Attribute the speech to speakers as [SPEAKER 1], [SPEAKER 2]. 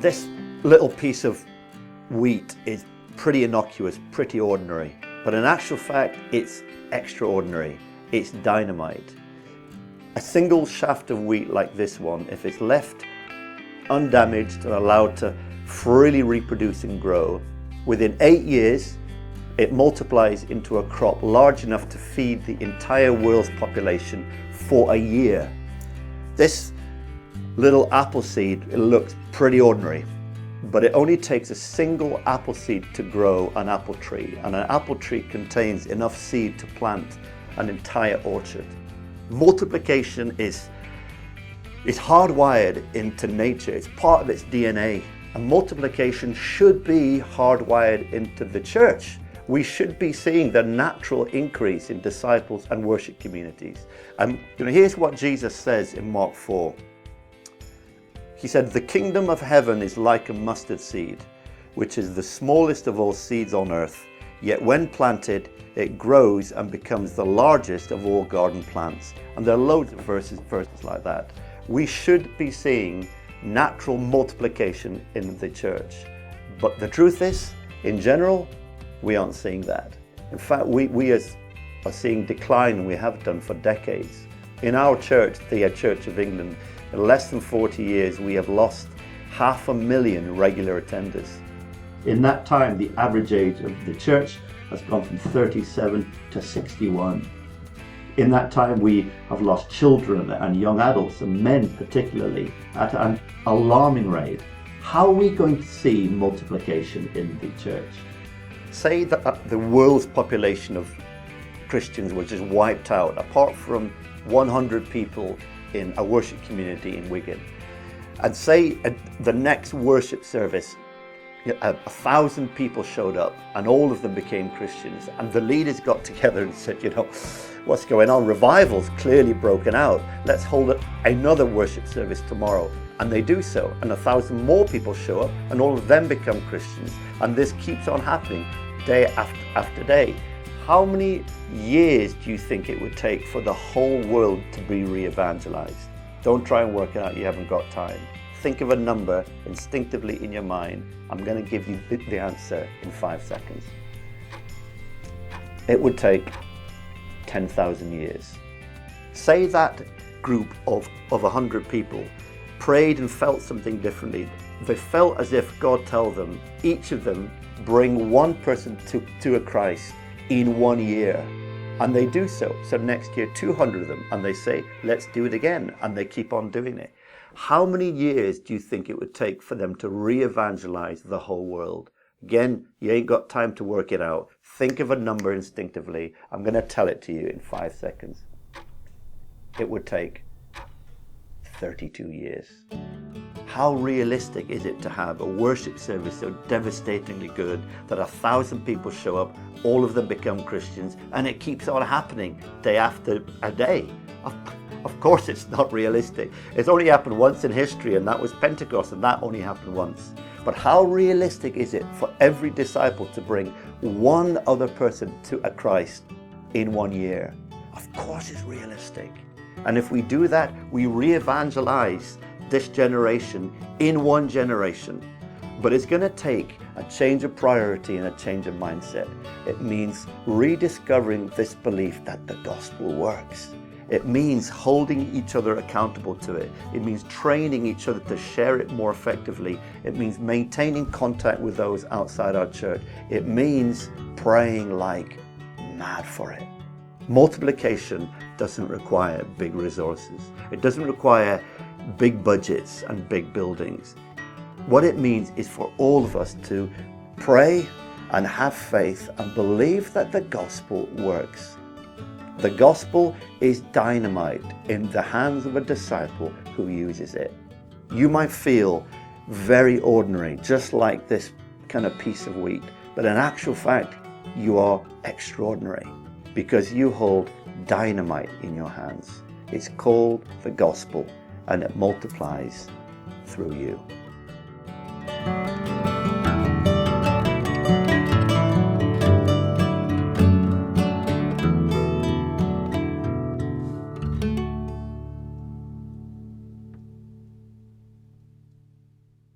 [SPEAKER 1] This little piece of wheat is pretty innocuous, pretty ordinary, but in actual fact, it's extraordinary. It's dynamite. A single shaft of wheat like this one, if it's left undamaged and allowed to freely reproduce and grow, within 8 years, it multiplies into a crop large enough to feed the entire world's population for a year. This little apple seed, it looks pretty ordinary, but it only takes a single apple seed to grow an apple tree, and an apple tree contains enough seed to plant an entire orchard. Multiplication is hardwired into nature. It's part of its DNA, and multiplication should be hardwired into the church. We should be seeing the natural increase in disciples and worship communities. And here's what Jesus says in Mark 4. He said, "The kingdom of heaven is like a mustard seed, which is the smallest of all seeds on earth. Yet when planted, it grows and becomes the largest of all garden plants." And there are loads of verses like that. We should be seeing natural multiplication in the church. But the truth is, in general, we aren't seeing that. In fact, we are seeing decline, and we have done for decades. In our church, the Church of England, in less than 40 years, we have lost 500,000 regular attenders. In that time, the average age of the church has gone from 37 to 61. In that time, we have lost children and young adults, and men particularly, at an alarming rate. How are we going to see multiplication in the church? Say that the world's population of Christians was just wiped out, apart from 100 people in a worship community in Wigan. And say at the next worship service, 1,000 people showed up and all of them became Christians. And the leaders got together and said, what's going on? Revival's clearly broken out. Let's hold another worship service tomorrow. And they do so. And 1,000 more people show up and all of them become Christians. And this keeps on happening day after day. How many years do you think it would take for the whole world to be re-evangelized? Don't try and work it out, you haven't got time. Think of a number instinctively in your mind. I'm going to give you the answer in 5 seconds. It would take 10,000 years. Say that group of 100 people prayed and felt something differently. They felt as if God told them, each of them, bring one person to a Christ in 1 year. And they do so. So next year, 200 of them, and they say, let's do it again. And they keep on doing it. How many years do you think it would take for them to re-evangelize the whole world? Again, you ain't got time to work it out. Think of a number instinctively. I'm going to tell it to you in 5 seconds. It would take 32 years. How realistic is it to have a worship service so devastatingly good that 1,000 people show up, all of them become Christians, and it keeps on happening day after day? Of course it's not realistic. It's only happened once in history, and that was Pentecost, and that only happened once. But how realistic is it for every disciple to bring one other person to a Christ in 1 year? Of course it's realistic. And if we do that, we re-evangelize this generation in 1 generation. But it's going to take a change of priority and a change of mindset. It means rediscovering this belief that the gospel works. It means holding each other accountable to it. It means training each other to share it more effectively. It means maintaining contact with those outside our church. It means praying like mad for it. Multiplication doesn't require big resources. It doesn't require big budgets and big buildings. What it means is for all of us to pray and have faith and believe that the gospel works. The gospel is dynamite in the hands of a disciple who uses it. You might feel very ordinary, just like this kind of piece of wheat, but in actual fact, you are extraordinary because you hold dynamite in your hands. It's called the gospel, and it multiplies through you.